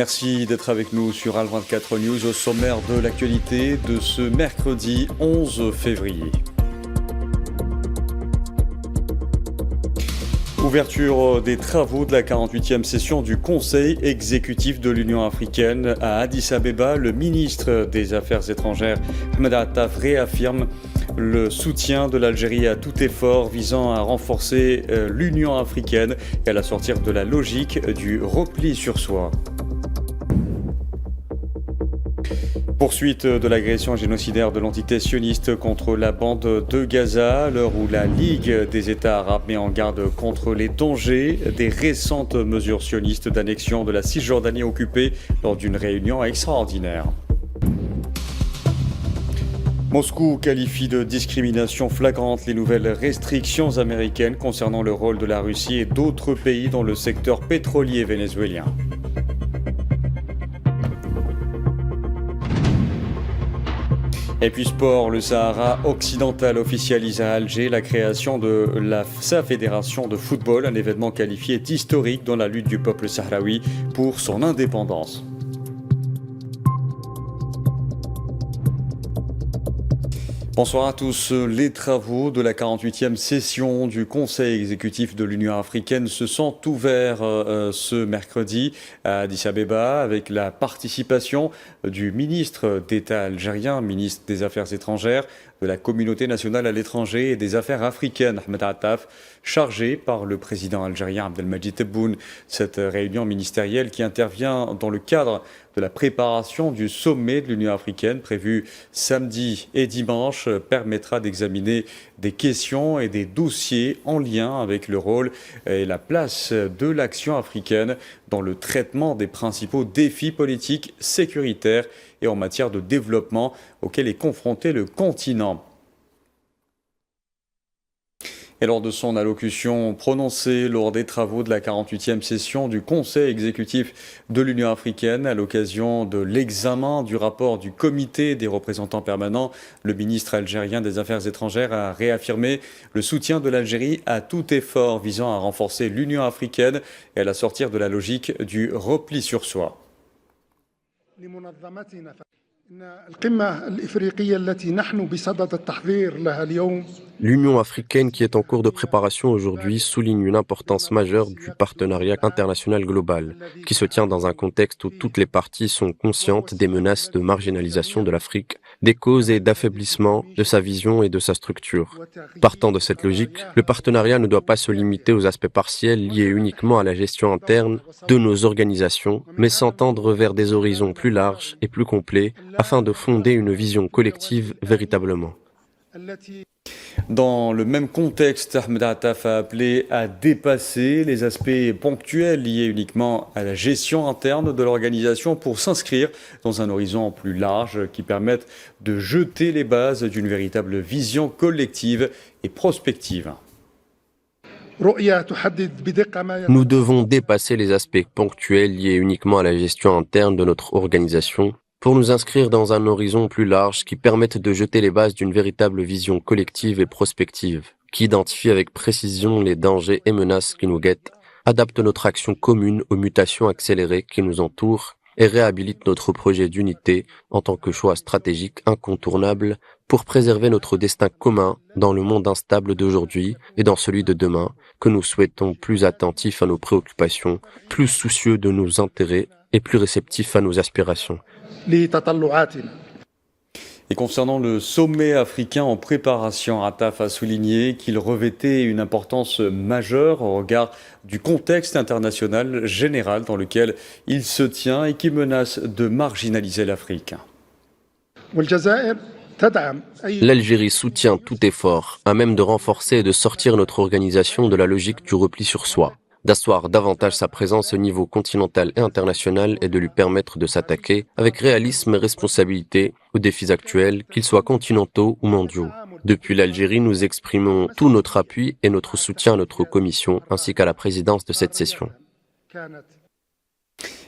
Merci d'être avec nous sur Al24 News au sommaire de l'actualité de ce mercredi 11 février. Ouverture des travaux de la 48e session du Conseil exécutif de l'Union africaine à Addis Abeba. Le ministre des Affaires étrangères, Ahmed Attaf, réaffirme le soutien de l'Algérie à tout effort visant à renforcer l'Union africaine et à la sortir de la logique du repli sur soi. Poursuite de l'agression génocidaire de l'entité sioniste contre la bande de Gaza, à l'heure où la Ligue des États arabes met en garde contre les dangers des récentes mesures sionistes d'annexion de la Cisjordanie occupée lors d'une réunion extraordinaire. Moscou qualifie de discrimination flagrante les nouvelles restrictions américaines concernant le rôle de la Russie et d'autres pays dans le secteur pétrolier vénézuélien. Et puis sport, le Sahara occidental officialise à Alger la création de sa fédération de football, un événement qualifié d'historique dans la lutte du peuple sahraoui pour son indépendance. Bonsoir à tous. Les travaux de la 48e session du Conseil exécutif de l'Union africaine se sont ouverts ce mercredi à Addis Abeba avec la participation du ministre d'État algérien, ministre des Affaires étrangères, de la communauté nationale à l'étranger et des affaires africaines, Ahmed Attaf, chargé par le président algérien Abdelmadjid Tebboune. Cette réunion ministérielle qui intervient dans le cadre de la préparation du sommet de l'Union africaine prévu samedi et dimanche permettra d'examiner des questions et des dossiers en lien avec le rôle et la place de l'action africaine dans le traitement des principaux défis politiques, sécuritaires et en matière de développement auxquels est confronté le continent. Et lors de son allocution prononcée lors des travaux de la 48e session du Conseil exécutif de l'Union africaine, à l'occasion de l'examen du rapport du comité des représentants permanents, le ministre algérien des Affaires étrangères a réaffirmé le soutien de l'Algérie à tout effort visant à renforcer l'Union africaine et à la sortir de la logique du repli sur soi. L'Union africaine qui est en cours de préparation aujourd'hui souligne une importance majeure du partenariat international global, qui se tient dans un contexte où toutes les parties sont conscientes des menaces de marginalisation de l'Afrique, des causes et d'affaiblissement de sa vision et de sa structure. Partant de cette logique, le partenariat ne doit pas se limiter aux aspects partiels liés uniquement à la gestion interne de nos organisations, mais s'entendre vers des horizons plus larges et plus complets afin de fonder une vision collective véritablement. Dans le même contexte, Ahmed Attaf a appelé à dépasser les aspects ponctuels liés uniquement à la gestion interne de l'organisation pour s'inscrire dans un horizon plus large qui permette de jeter les bases d'une véritable vision collective et prospective. Nous devons dépasser les aspects ponctuels liés uniquement à la gestion interne de notre organisation pour nous inscrire dans un horizon plus large qui permette de jeter les bases d'une véritable vision collective et prospective, qui identifie avec précision les dangers et menaces qui nous guettent, adapte notre action commune aux mutations accélérées qui nous entourent et réhabilite notre projet d'unité en tant que choix stratégique incontournable pour préserver notre destin commun dans le monde instable d'aujourd'hui et dans celui de demain, que nous souhaitons plus attentifs à nos préoccupations, plus soucieux de nos intérêts et plus réceptifs à nos aspirations. Et concernant le sommet africain en préparation, Attaf a souligné qu'il revêtait une importance majeure au regard du contexte international général dans lequel il se tient et qui menace de marginaliser l'Afrique. L'Algérie soutient tout effort à même de renforcer et de sortir notre organisation de la logique du repli sur soi, d'asseoir davantage sa présence au niveau continental et international et de lui permettre de s'attaquer avec réalisme et responsabilité aux défis actuels, qu'ils soient continentaux ou mondiaux. Depuis l'Algérie, nous exprimons tout notre appui et notre soutien à notre commission ainsi qu'à la présidence de cette session.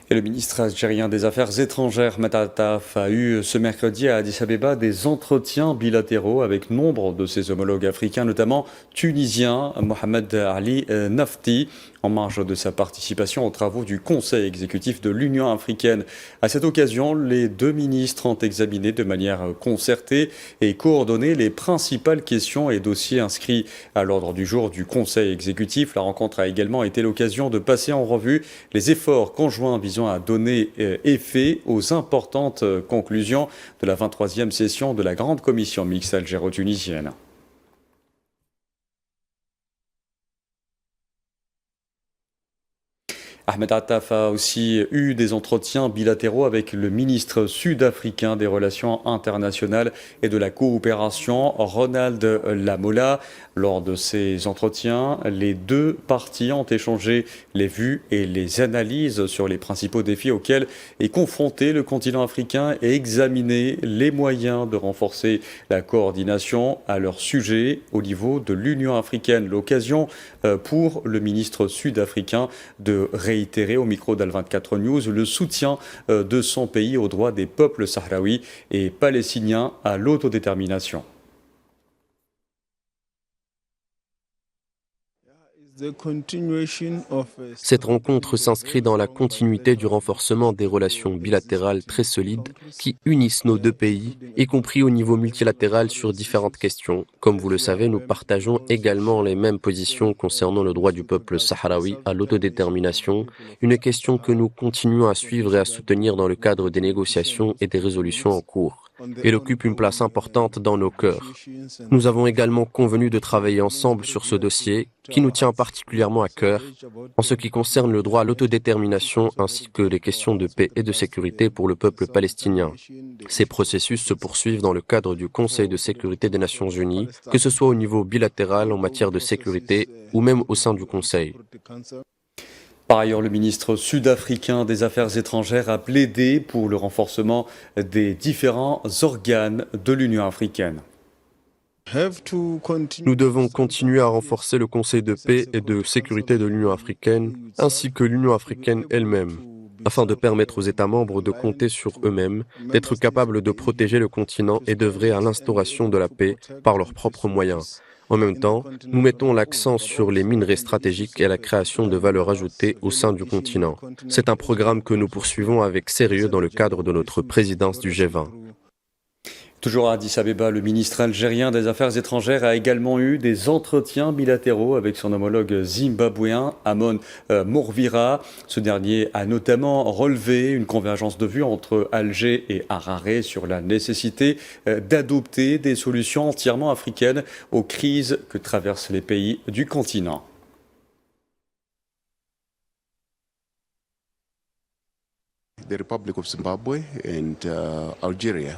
Et le ministre algérien des Affaires étrangères, Ahmed Attaf, a eu ce mercredi à Addis Abeba des entretiens bilatéraux avec nombre de ses homologues africains, notamment tunisiens, Mohamed Ali Nafti, en marge de sa participation aux travaux du Conseil exécutif de l'Union africaine. À cette occasion, les deux ministres ont examiné de manière concertée et coordonnée les principales questions et dossiers inscrits à l'ordre du jour du Conseil exécutif. La rencontre a également été l'occasion de passer en revue les efforts conjoints visant à donner effet aux importantes conclusions de la 23e session de la Grande Commission mixte algéro-tunisienne. Ahmed Attaf a aussi eu des entretiens bilatéraux avec le ministre sud-africain des Relations internationales et de la coopération, Ronald Lamola. Lors de ces entretiens, les deux parties ont échangé les vues et les analyses sur les principaux défis auxquels est confronté le continent africain et examiné les moyens de renforcer la coordination à leur sujet au niveau de l'Union africaine. L'occasion pour le ministre sud-africain de réitérer au micro d'Al24 News le soutien de son pays aux droits des peuples sahraouis et palestiniens à l'autodétermination. Cette rencontre s'inscrit dans la continuité du renforcement des relations bilatérales très solides qui unissent nos deux pays, y compris au niveau multilatéral sur différentes questions. Comme vous le savez, nous partageons également les mêmes positions concernant le droit du peuple sahraoui à l'autodétermination, une question que nous continuons à suivre et à soutenir dans le cadre des négociations et des résolutions en cours. Elle occupe une place importante dans nos cœurs. Nous avons également convenu de travailler ensemble sur ce dossier qui nous tient particulièrement à cœur en ce qui concerne le droit à l'autodétermination ainsi que les questions de paix et de sécurité pour le peuple palestinien. Ces processus se poursuivent dans le cadre du Conseil de sécurité des Nations Unies, que ce soit au niveau bilatéral en matière de sécurité ou même au sein du Conseil. Par ailleurs, le ministre sud-africain des Affaires étrangères a plaidé pour le renforcement des différents organes de l'Union africaine. Nous devons continuer à renforcer le Conseil de paix et de sécurité de l'Union africaine, ainsi que l'Union africaine elle-même, afin de permettre aux États membres de compter sur eux-mêmes, d'être capables de protéger le continent et d'œuvrer à l'instauration de la paix par leurs propres moyens. En même temps, nous mettons l'accent sur les minerais stratégiques et la création de valeur ajoutée au sein du continent. C'est un programme que nous poursuivons avec sérieux dans le cadre de notre présidence du G20. Toujours à Addis Abeba, le ministre algérien des Affaires étrangères a également eu des entretiens bilatéraux avec son homologue zimbabwéen, Amon Morvira. Ce dernier a notamment relevé une convergence de vues entre Alger et Harare sur la nécessité d'adopter des solutions entièrement africaines aux crises que traversent les pays du continent. The Republic of Zimbabwe and Algeria.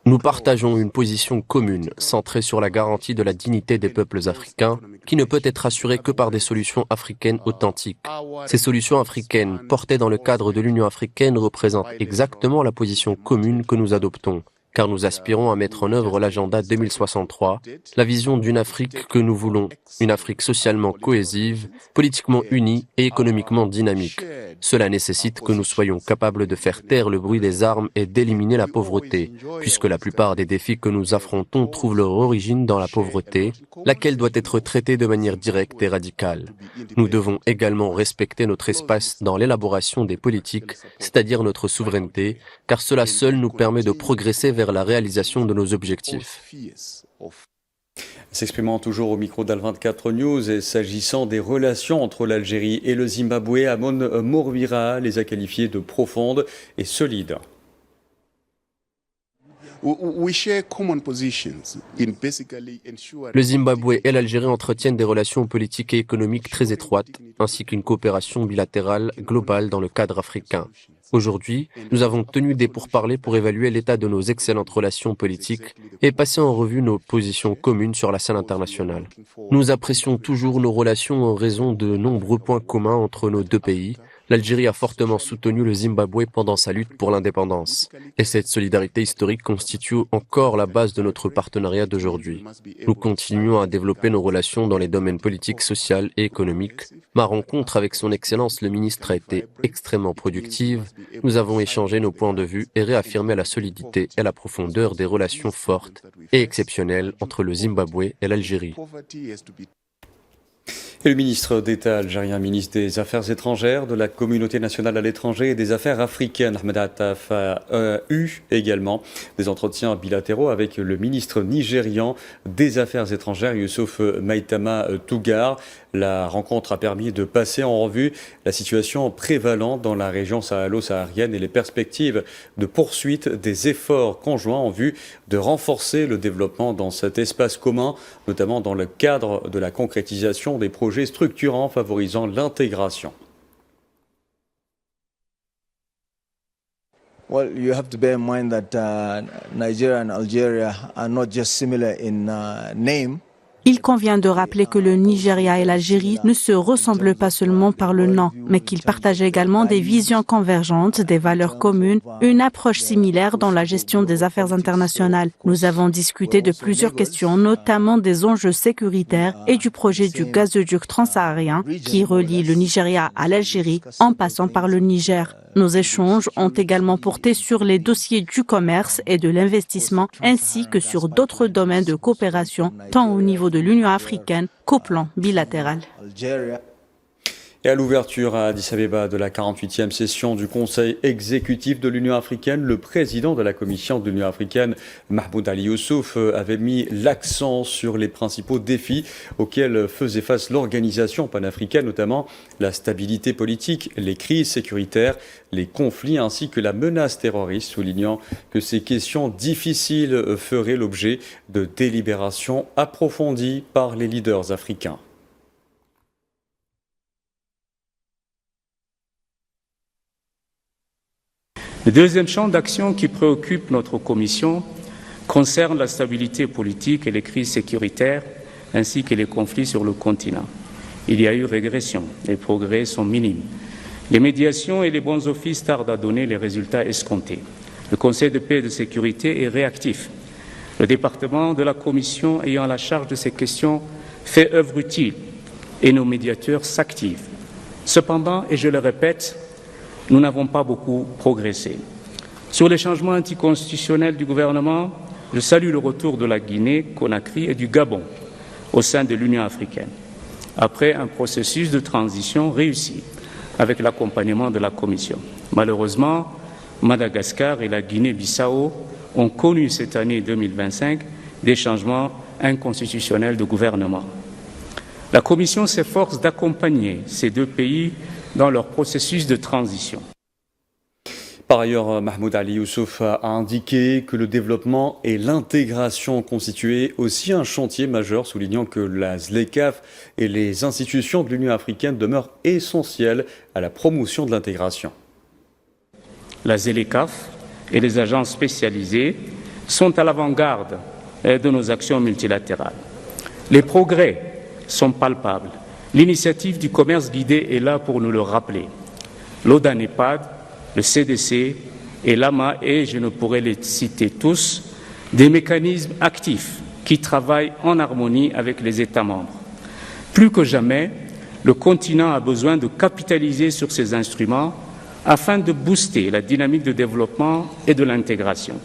Nous partageons une position commune, centrée sur la garantie de la dignité des peuples africains, qui ne peut être assurée que par des solutions africaines authentiques. Ces solutions africaines, portées dans le cadre de l'Union africaine, représentent exactement la position commune que nous adoptons, car nous aspirons à mettre en œuvre l'agenda 2063, la vision d'une Afrique que nous voulons, une Afrique socialement cohésive, politiquement unie et économiquement dynamique. Cela nécessite que nous soyons capables de faire taire le bruit des armes et d'éliminer la pauvreté, puisque la plupart des défis que nous affrontons trouvent leur origine dans la pauvreté, laquelle doit être traitée de manière directe et radicale. Nous devons également respecter notre espace dans l'élaboration des politiques, c'est-à-dire notre souveraineté, car cela seul nous permet de progresser vers la réalisation de nos objectifs. S'exprimant toujours au micro d'Al24 News et s'agissant des relations entre l'Algérie et le Zimbabwe, Amon Morvira les a qualifiées de profondes et solides. Le Zimbabwe et l'Algérie entretiennent des relations politiques et économiques très étroites, ainsi qu'une coopération bilatérale globale dans le cadre africain. Aujourd'hui, nous avons tenu des pourparlers pour évaluer l'état de nos excellentes relations politiques et passer en revue nos positions communes sur la scène internationale. Nous apprécions toujours nos relations en raison de nombreux points communs entre nos deux pays. L'Algérie a fortement soutenu le Zimbabwe pendant sa lutte pour l'indépendance. Et cette solidarité historique constitue encore la base de notre partenariat d'aujourd'hui. Nous continuons à développer nos relations dans les domaines politiques, sociaux et économiques. Ma rencontre avec son Excellence le ministre a été extrêmement productive. Nous avons échangé nos points de vue et réaffirmé la solidité et la profondeur des relations fortes et exceptionnelles entre le Zimbabwe et l'Algérie. Et le ministre d'État algérien, ministre des Affaires étrangères, de la communauté nationale à l'étranger et des Affaires africaines, Ahmed Attaf, a eu également des entretiens bilatéraux avec le ministre nigérian des Affaires étrangères, Youssouf Maïtama Tougar. La rencontre a permis de passer en revue la situation prévalente dans la région sahélo-saharienne et les perspectives de poursuite des efforts conjoints en vue de renforcer le développement dans cet espace commun, notamment dans le cadre de la concrétisation des projets structurants favorisant l'intégration. Well, you have to bear in mind that Nigeria and Algeria are not just similar in name. Il convient de rappeler que le Nigeria et l'Algérie ne se ressemblent pas seulement par le nom, mais qu'ils partagent également des visions convergentes, des valeurs communes, une approche similaire dans la gestion des affaires internationales. Nous avons discuté de plusieurs questions, notamment des enjeux sécuritaires et du projet du gazoduc transsaharien qui relie le Nigeria à l'Algérie en passant par le Niger. Nos échanges ont également porté sur les dossiers du commerce et de l'investissement, ainsi que sur d'autres domaines de coopération, tant au niveau de l'Union africaine qu'au plan bilatéral. Et à l'ouverture à Addis Abeba de la 48e session du Conseil exécutif de l'Union africaine, le président de la Commission de l'Union africaine, Mahmoud Ali Youssouf, avait mis l'accent sur les principaux défis auxquels faisait face l'organisation panafricaine, notamment la stabilité politique, les crises sécuritaires, les conflits ainsi que la menace terroriste, soulignant que ces questions difficiles feraient l'objet de délibérations approfondies par les leaders africains. Le deuxième champ d'action qui préoccupe notre Commission concerne la stabilité politique et les crises sécuritaires, ainsi que les conflits sur le continent. Il y a eu régression, les progrès sont minimes. Les médiations et les bons offices tardent à donner les résultats escomptés. Le Conseil de paix et de sécurité est réactif. Le département de la Commission ayant la charge de ces questions fait œuvre utile et nos médiateurs s'activent. Cependant, et je le répète, nous n'avons pas beaucoup progressé. Sur les changements anticonstitutionnels du gouvernement, je salue le retour de la Guinée, Conakry et du Gabon au sein de l'Union africaine, après un processus de transition réussi avec l'accompagnement de la Commission. Malheureusement, Madagascar et la Guinée-Bissau ont connu cette année 2025 des changements inconstitutionnels de gouvernement. La Commission s'efforce d'accompagner ces deux pays dans leur processus de transition. Par ailleurs, Mahmoud Ali Youssouf a indiqué que le développement et l'intégration constituaient aussi un chantier majeur, soulignant que la ZLECAf et les institutions de l'Union africaine demeurent essentielles à la promotion de l'intégration. La ZLECAf et les agences spécialisées sont à l'avant-garde de nos actions multilatérales. Les progrès sont palpables. L'initiative du commerce guidé est là pour nous le rappeler. L'ODA-NEPAD, le CDC et l'AMA et, je ne pourrais les citer tous, des mécanismes actifs qui travaillent en harmonie avec les États membres. Plus que jamais, le continent a besoin de capitaliser sur ces instruments afin de booster la dynamique de développement et de l'intégration.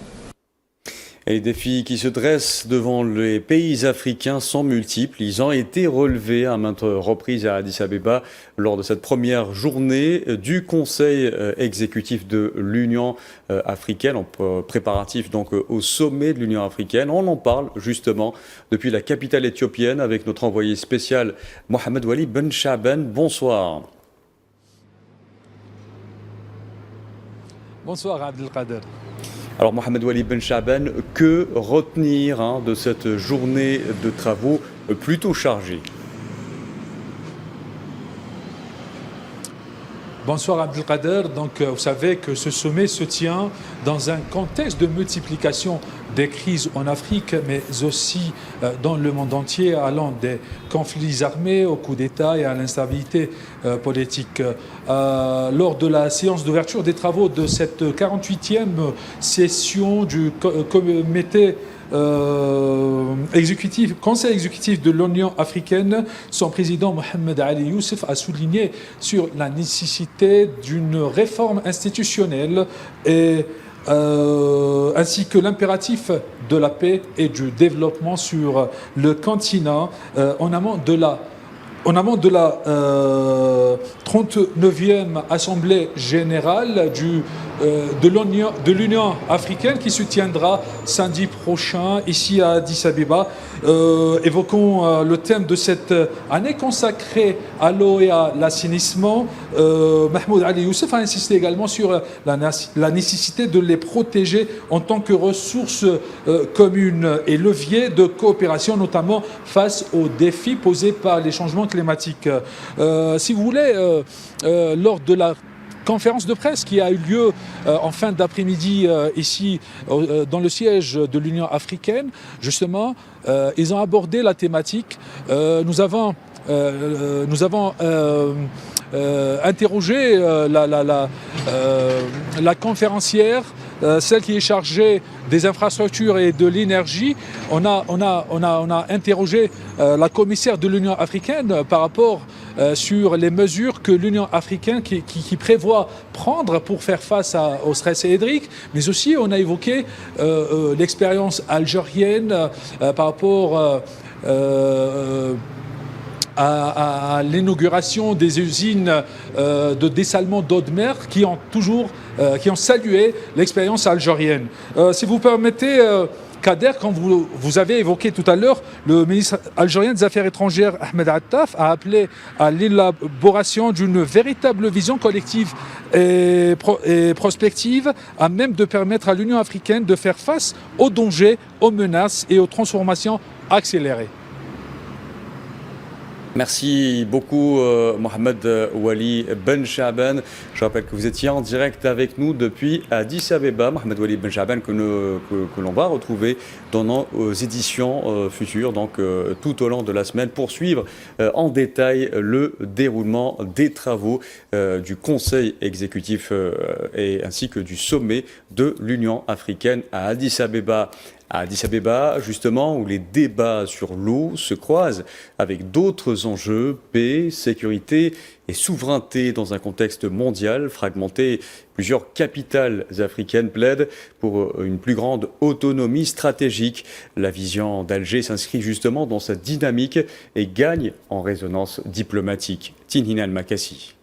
Et les défis qui se dressent devant les pays africains sont multiples. Ils ont été relevés à maintes reprises à Addis Abeba lors de cette première journée du Conseil exécutif de l'Union africaine, en préparatif donc au sommet de l'Union africaine. On en parle justement depuis la capitale éthiopienne avec notre envoyé spécial Mohamed Wali Ben Shaban. Bonsoir. Bonsoir Abdelkader. Alors Mohamed Wali Ben Shaban, que retenir de cette journée de travaux plutôt chargée? Bonsoir Abdelkader. Donc vous savez que ce sommet se tient dans un contexte de multiplication des crises en Afrique, mais aussi dans le monde entier, allant des conflits armés au coup d'État et à l'instabilité politique. Lors de la séance d'ouverture des travaux de cette 48e session du comité Conseil exécutif de l'Union africaine, son président Mohamed Ali Youssouf a souligné sur la nécessité d'une réforme institutionnelle et ainsi que l'impératif de la paix et du développement sur le continent en amont de la en amont de la 39e Assemblée générale de l'Union africaine qui se tiendra samedi prochain ici à Addis Abeba. Évoquons le thème de cette année consacrée à l'eau et à l'assainissement. Mahmoud Ali Youssef a insisté également sur la nécessité de les protéger en tant que ressources communes et leviers de coopération, notamment face aux défis posés par les changements climatiques. Si vous voulez, lors de la conférence de presse qui a eu lieu en fin d'après-midi ici dans le siège de l'Union africaine, justement, ils ont abordé la thématique. Nous avons interrogé la conférencière, celle qui est chargée des infrastructures et de l'énergie. On a interrogé la commissaire de l'Union africaine par rapport sur les mesures que l'Union africaine qui prévoit prendre pour faire face au stress hydrique, mais aussi on a évoqué l'expérience algérienne par rapport à l'inauguration des usines de dessalement d'eau de mer qui ont salué l'expérience algérienne. Si vous permettez, Kader, quand vous avez évoqué tout à l'heure, le ministre algérien des Affaires étrangères, Ahmed Attaf, a appelé à l'élaboration d'une véritable vision collective et prospective à même de permettre à l'Union africaine de faire face aux dangers, aux menaces et aux transformations accélérées. Merci beaucoup Mohamed Wali Ben Chaban. Je rappelle que vous étiez en direct avec nous depuis Addis Abeba. Mohamed Wali Ben Chaban que l'on va retrouver dans nos éditions futures, donc tout au long de la semaine, pour suivre en détail le déroulement des travaux du Conseil exécutif ainsi que du sommet de l'Union africaine à Addis Abeba. À Addis Abeba, justement, où les débats sur l'eau se croisent avec d'autres enjeux, paix, sécurité et souveraineté dans un contexte mondial fragmenté. Plusieurs capitales africaines plaident pour une plus grande autonomie stratégique. La vision d'Alger s'inscrit justement dans cette dynamique et gagne en résonance diplomatique. Tinhina Al-Makassi.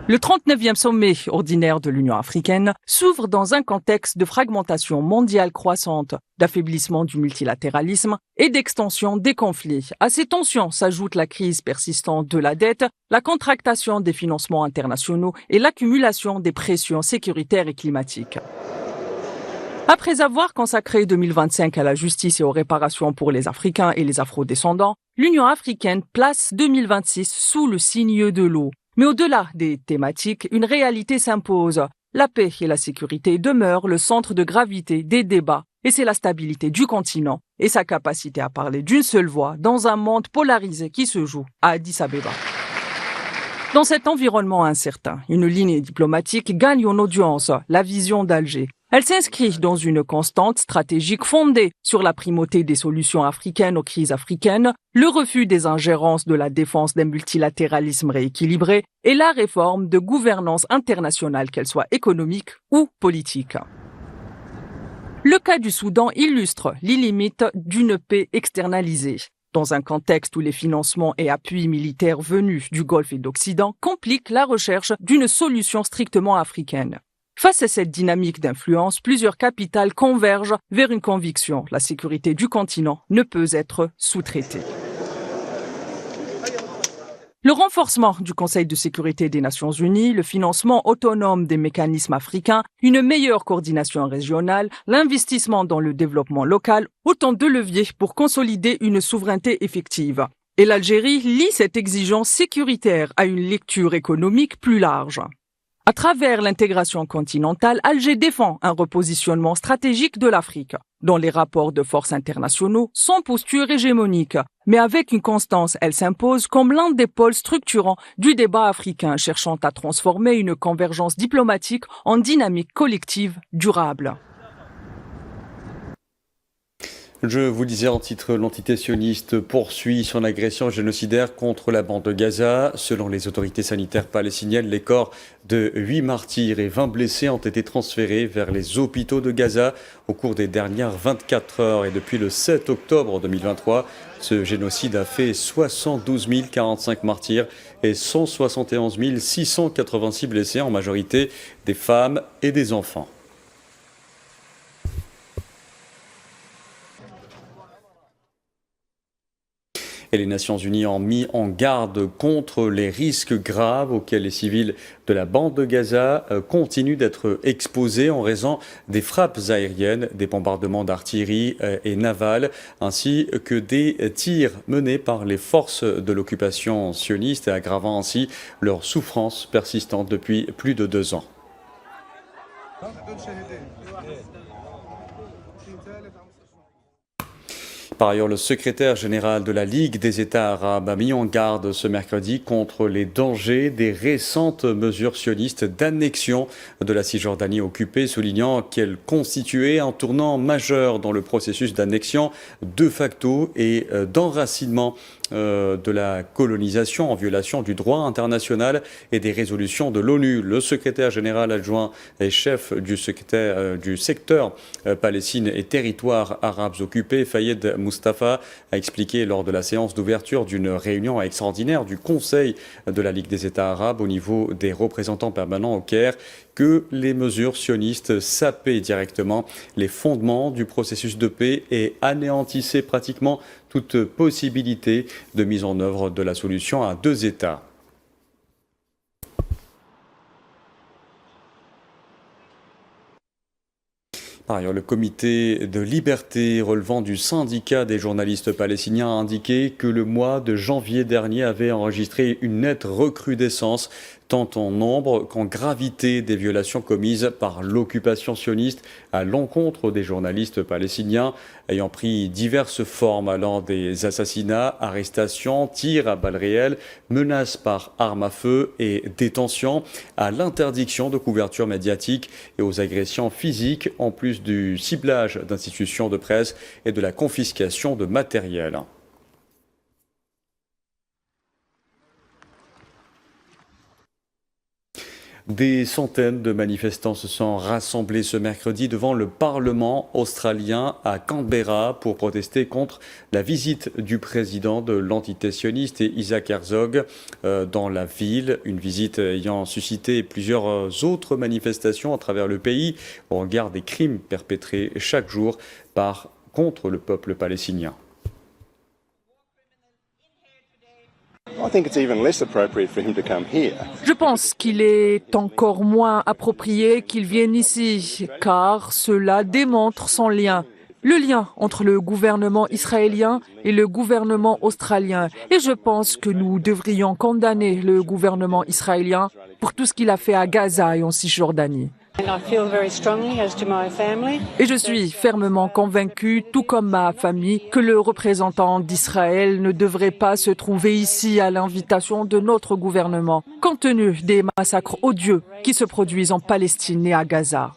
Le 39e sommet ordinaire de l'Union africaine s'ouvre dans un contexte de fragmentation mondiale croissante, d'affaiblissement du multilatéralisme et d'extension des conflits. À ces tensions s'ajoute la crise persistante de la dette, la contractation des financements internationaux et l'accumulation des pressions sécuritaires et climatiques. Après avoir consacré 2025 à la justice et aux réparations pour les Africains et les Afro-descendants, l'Union africaine place 2026 sous le signe de l'eau. Mais au-delà des thématiques, une réalité s'impose. La paix et la sécurité demeurent le centre de gravité des débats, et c'est la stabilité du continent et sa capacité à parler d'une seule voix dans un monde polarisé qui se joue à Addis Abeba. Dans cet environnement incertain, une ligne diplomatique gagne en audience, la vision d'Alger. Elle s'inscrit dans une constante stratégique fondée sur la primauté des solutions africaines aux crises africaines, le refus des ingérences de la défense d'un multilatéralisme rééquilibré et la réforme de gouvernance internationale, qu'elle soit économique ou politique. Le cas du Soudan illustre les limites d'une paix externalisée. Dans un contexte où les financements et appuis militaires venus du Golfe et d'Occident compliquent la recherche d'une solution strictement africaine. Face à cette dynamique d'influence, plusieurs capitales convergent vers une conviction. La sécurité du continent ne peut être sous-traitée. Le renforcement du Conseil de sécurité des Nations Unies, le financement autonome des mécanismes africains, une meilleure coordination régionale, l'investissement dans le développement local, autant de leviers pour consolider une souveraineté effective. Et l'Algérie lie cette exigence sécuritaire à une lecture économique plus large. À travers l'intégration continentale, Alger défend un repositionnement stratégique de l'Afrique dans les rapports de force internationaux, sans posture hégémonique. Mais avec une constance, elle s'impose comme l'un des pôles structurants du débat africain, cherchant à transformer une convergence diplomatique en dynamique collective durable. Je vous disais en titre, l'entité sioniste poursuit son agression génocidaire contre la bande de Gaza. Selon les autorités sanitaires palestiniennes, les corps de 8 martyrs et 20 blessés ont été transférés vers les hôpitaux de Gaza au cours des dernières 24 heures. Et depuis le 7 octobre 2023, ce génocide a fait 72 045 martyrs et 171 686 blessés, en majorité des femmes et des enfants. Et les Nations Unies ont mis en garde contre les risques graves auxquels les civils de la bande de Gaza continuent d'être exposés en raison des frappes aériennes, des bombardements d'artillerie et navale, ainsi que des tirs menés par les forces de l'occupation sioniste, aggravant ainsi leur souffrance persistante depuis plus de 2 ans. Par ailleurs, le secrétaire général de la Ligue des États arabes a mis en garde ce mercredi contre les dangers des récentes mesures sionistes d'annexion de la Cisjordanie occupée, soulignant qu'elle constituait un tournant majeur dans le processus d'annexion de facto et d'enracinement de la colonisation en violation du droit international et des résolutions de l'ONU. Le secrétaire général adjoint et chef du secteur Palestine et territoires arabes occupés, Fayed Mustafa, a expliqué lors de la séance d'ouverture d'une réunion extraordinaire du Conseil de la Ligue des États arabes au niveau des représentants permanents au Caire que les mesures sionistes sapaient directement les fondements du processus de paix et anéantissaient pratiquement toute possibilité de mise en œuvre de la solution à 2 États. Par ailleurs, le comité de liberté relevant du syndicat des journalistes palestiniens a indiqué que le mois de janvier dernier avait enregistré une nette recrudescence tant en nombre qu'en gravité des violations commises par l'occupation sioniste à l'encontre des journalistes palestiniens, ayant pris diverses formes allant des assassinats, arrestations, tirs à balles réelles, menaces par armes à feu et détentions, à l'interdiction de couverture médiatique et aux agressions physiques, en plus du ciblage d'institutions de presse et de la confiscation de matériel. Des centaines de manifestants se sont rassemblés ce mercredi devant le Parlement australien à Canberra pour protester contre la visite du président de l'entité sioniste Isaac Herzog dans la ville. Une visite ayant suscité plusieurs autres manifestations à travers le pays au regard des crimes perpétrés chaque jour contre le peuple palestinien. Je pense qu'il est encore moins approprié qu'il vienne ici, car cela démontre son lien. Le lien entre le gouvernement israélien et le gouvernement australien. Et je pense que nous devrions condamner le gouvernement israélien pour tout ce qu'il a fait à Gaza et en Cisjordanie. Et je suis fermement convaincue, tout comme ma famille, que le représentant d'Israël ne devrait pas se trouver ici à l'invitation de notre gouvernement, compte tenu des massacres odieux qui se produisent en Palestine et à Gaza.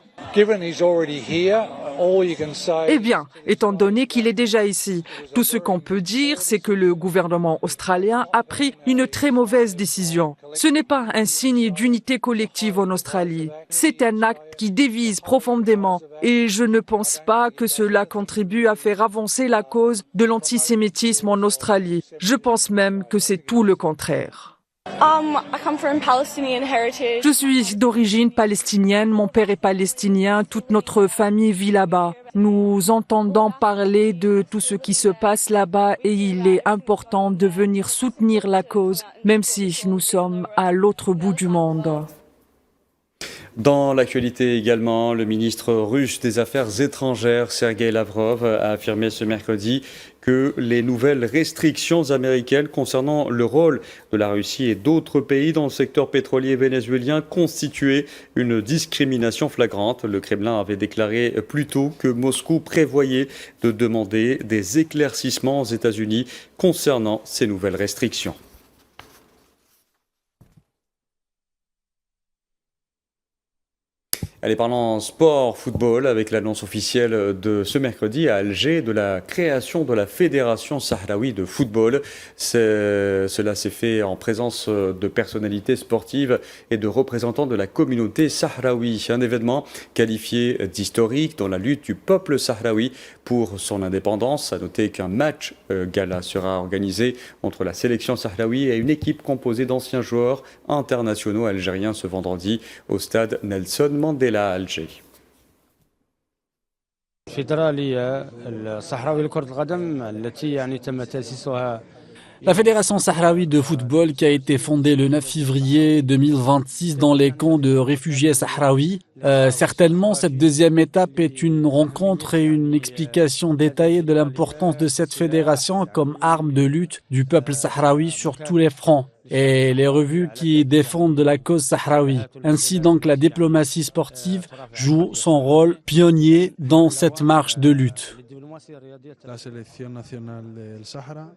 Eh bien, étant donné qu'il est déjà ici, tout ce qu'on peut dire, c'est que le gouvernement australien a pris une très mauvaise décision. Ce n'est pas un signe d'unité collective en Australie. C'est un acte qui divise profondément et je ne pense pas que cela contribue à faire avancer la cause de l'antisémitisme en Australie. Je pense même que c'est tout le contraire. Je suis d'origine palestinienne, mon père est palestinien, toute notre famille vit là-bas. Nous entendons parler de tout ce qui se passe là-bas et il est important de venir soutenir la cause, même si nous sommes à l'autre bout du monde. Dans l'actualité également, le ministre russe des Affaires étrangères, Sergei Lavrov, a affirmé ce mercredi que les nouvelles restrictions américaines concernant le rôle de la Russie et d'autres pays dans le secteur pétrolier vénézuélien constituaient une discrimination flagrante. Le Kremlin avait déclaré plus tôt que Moscou prévoyait de demander des éclaircissements aux États-Unis concernant ces nouvelles restrictions. Allez, parlons sport, football, avec l'annonce officielle de ce mercredi à Alger de la création de la Fédération sahraoui de football. Cela s'est fait en présence de personnalités sportives et de représentants de la communauté sahraoui. Un événement qualifié d'historique dans la lutte du peuple sahraoui pour son indépendance. À noter qu'un match gala sera organisé entre la sélection sahraoui et une équipe composée d'anciens joueurs internationaux algériens ce vendredi au stade Nelson Mandela à Alger. الفيدرالية الصحراوية لكرة القدم التي تم تأسيسها. La Fédération sahraoui de football qui a été fondée le 9 février 2026 dans les camps de réfugiés sahraouis. Certainement, cette deuxième étape est une rencontre et une explication détaillée de l'importance de cette fédération comme arme de lutte du peuple sahraoui sur tous les fronts et les revues qui défendent la cause sahraoui. Ainsi donc, la diplomatie sportive joue son rôle pionnier dans cette marche de lutte.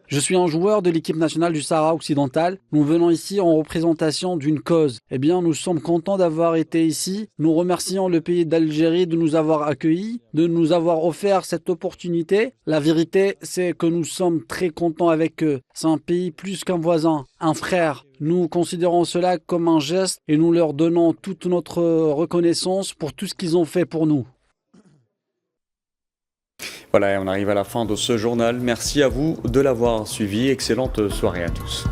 Je suis un joueur de l'équipe nationale du Sahara occidental. Nous venons ici en représentation d'une cause. Eh bien, nous sommes contents d'avoir été ici. Nous remercions le pays d'Algérie de nous avoir accueillis, de nous avoir offert cette opportunité. La vérité, c'est que nous sommes très contents avec eux. C'est un pays plus qu'un voisin, un frère. Nous considérons cela comme un geste et nous leur donnons toute notre reconnaissance pour tout ce qu'ils ont fait pour nous. Voilà, on arrive à la fin de ce journal. Merci à vous de l'avoir suivi. Excellente soirée à tous.